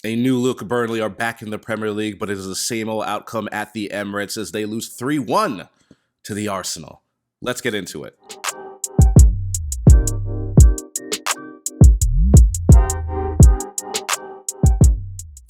A new look Burnley are back in the Premier League, but it is the same old outcome at the Emirates as they lose 3-1 to the Arsenal. Let's get into it.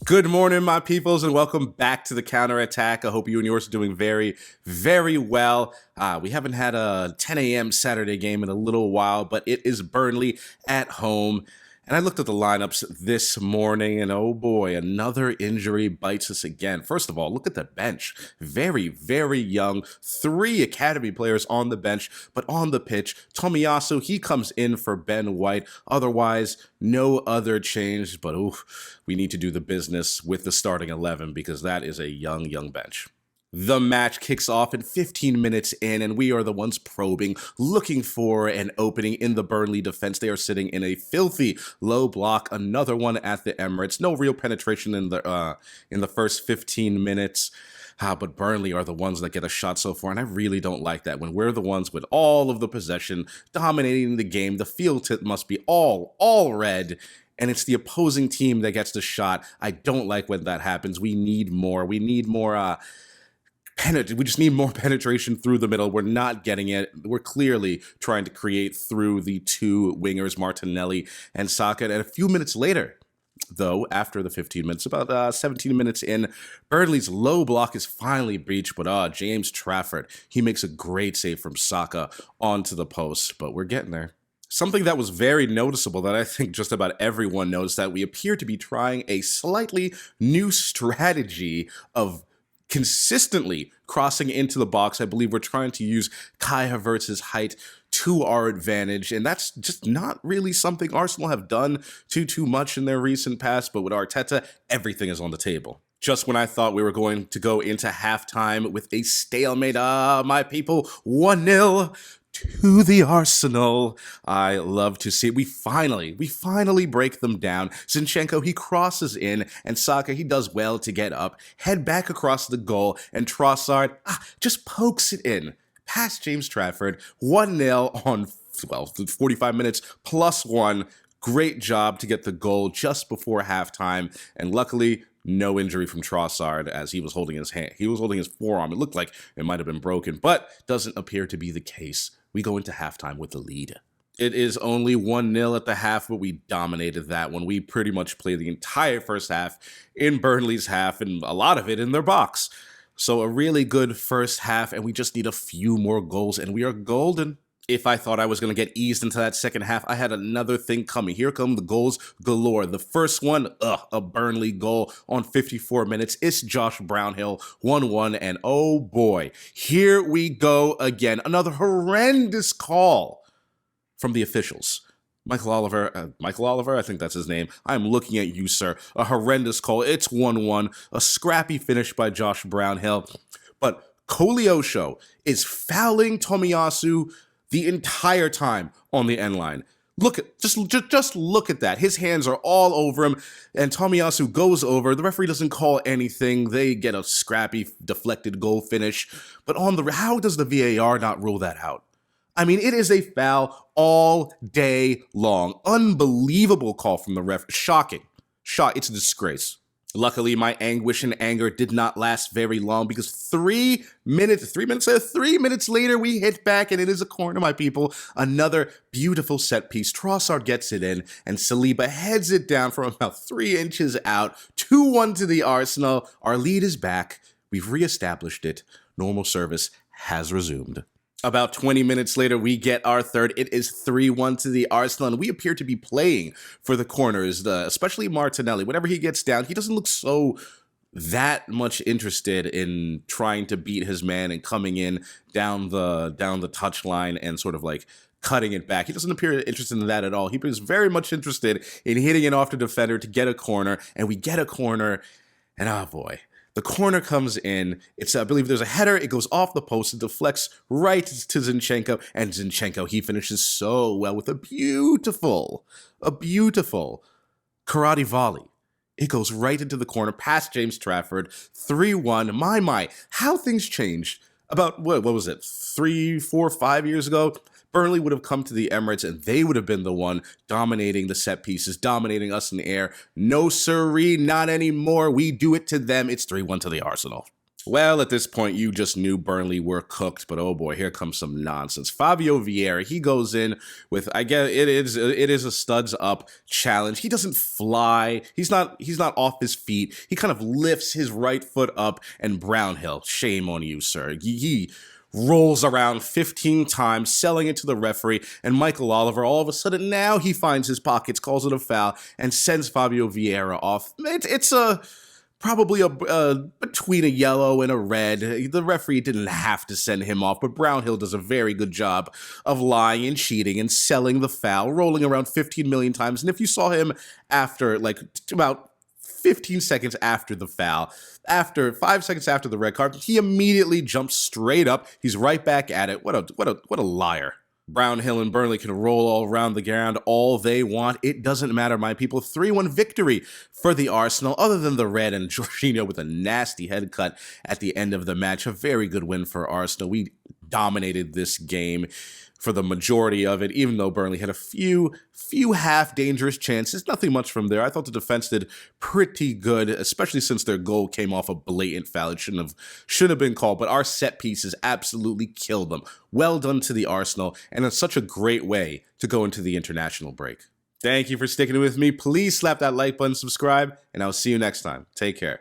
Good morning, my peoples, and welcome back to the Counterattack. I hope you and yours are doing very, very well. We haven't had a 10 a.m. Saturday game in a little while, but it is Burnley at home. And I looked at the lineups this morning, and oh boy, another injury bites us again. First of all, look at the bench. Very, very young. 3 academy players on the bench, but on the pitch, Tomiyasu, he comes in for Ben White. Otherwise, no other change, but we need to do the business with the starting 11 because that is a young bench. The match kicks off in 15 minutes in, and we are the ones probing, looking for an opening in the Burnley defense. They are sitting in a filthy low block, another one at the Emirates. No real penetration in the first 15 minutes. But Burnley are the ones that get a shot so far, and I really don't like that. When we're the ones with all of the possession, dominating the game, the field tip must be all red, and it's the opposing team that gets the shot. I don't like when that happens. We need more. We just need more penetration through the middle. We're not getting it. We're clearly trying to create through the 2 wingers, Martinelli and Saka. And a few minutes later, though, after the 15 minutes, about 17 minutes in, Burnley's low block is finally breached. But James Trafford, he makes a great save from Saka onto the post. But we're getting there. Something that was very noticeable that I think just about everyone knows, that we appear to be trying a slightly new strategy of consistently crossing into the box. I believe we're trying to use Kai Havertz's height to our advantage, and that's just not really something Arsenal have done too much in their recent past. But with Arteta, everything is on the table. Just when I thought we were going to go into halftime with a stalemate, my people, 1-0 to the Arsenal. I love to see it. We finally break them down. Zinchenko, he crosses in, and Saka, he does well to get up, head back across the goal, and Trossard just pokes it in past James Trafford. 1-0 on 45 minutes plus 1. Great job to get the goal just before halftime, and luckily, no injury from Trossard as he was holding his hand. He was holding his forearm. It looked like it might have been broken, but doesn't appear to be the case. We go into halftime with the lead. It is only 1-0 at the half, but we dominated that one. We pretty much played the entire first half in Burnley's half, and a lot of it in their box. So a really good first half, and we just need a few more goals, and we are golden. If I thought I was going to get eased into that second half, I had another thing coming. Here come the goals galore. The first one, a Burnley goal on 54 minutes. It's Josh Brownhill, 1-1, and oh boy, here we go again. Another horrendous call from the officials. Michael Oliver, I think that's his name. I'm looking at you, sir. A horrendous call. It's 1-1, a scrappy finish by Josh Brownhill. But Koleosho is fouling Tomiyasu the entire time on the end line. Just look at that. His hands are all over him, and Tomiyasu goes over. The referee doesn't call anything. They get a scrappy, deflected goal finish. But how does the VAR not rule that out? I mean, it is a foul all day long. Unbelievable call from the ref. Shocking. It's a disgrace. Luckily, my anguish and anger did not last very long because 3 minutes later, we hit back, and it is a corner, my people. Another beautiful set piece. Trossard gets it in, and Saliba heads it down from about 3 inches out. 2-1 to the Arsenal. Our lead is back. We've reestablished it. Normal service has resumed. About 20 minutes later, we get our third. It is 3-1 to the Arsenal, and we appear to be playing for the corners, especially Martinelli. Whenever he gets down, he doesn't look so that much interested in trying to beat his man and coming in down the touchline and sort of like cutting it back. He doesn't appear interested in that at all. He is very much interested in hitting it off the defender to get a corner, and we get a corner, and oh boy. The corner comes in. I believe there's a header. It goes off the post. It deflects right to Zinchenko. And Zinchenko, he finishes so well with a beautiful karate volley. It goes right into the corner past James Trafford. 3-1. My, how things changed. About, what was it, 3, 4, 5 years ago? Burnley would have come to the Emirates and they would have been the one dominating the set pieces, dominating us in the air. No siree, not anymore. We do it to them. It's 3-1 to the Arsenal. Well, at this point, you just knew Burnley were cooked, but oh boy, here comes some nonsense. Fabio Vieira, he goes in with, I guess it is a studs up challenge. He doesn't fly. He's not off his feet. He kind of lifts his right foot up, and Brownhill, shame on you, sir. He rolls around 15 times, selling it to the referee, and Michael Oliver, all of a sudden, now he finds his pockets, calls it a foul, and sends Fabio Vieira off. It's probably between a yellow and a red. The referee didn't have to send him off, but Brownhill does a very good job of lying and cheating and selling the foul, rolling around 15 million times. And if you saw him after, like, about 15 seconds after the foul, after 5 seconds after the red card, he immediately jumps straight up. He's right back at it. What a liar. Brownhill and Burnley can roll all around the ground all they want. It doesn't matter, my people. 3-1 victory for the Arsenal, other than the red and Jorginho with a nasty head cut at the end of the match. A very good win for Arsenal. We dominated this game for the majority of it, even though Burnley had a few half-dangerous chances. Nothing much from there. I thought the defense did pretty good, especially since their goal came off a blatant foul. It shouldn't have been called, but our set pieces absolutely killed them. Well done to the Arsenal, and it's such a great way to go into the international break. Thank you for sticking with me. Please slap that like button, subscribe, and I'll see you next time. Take care.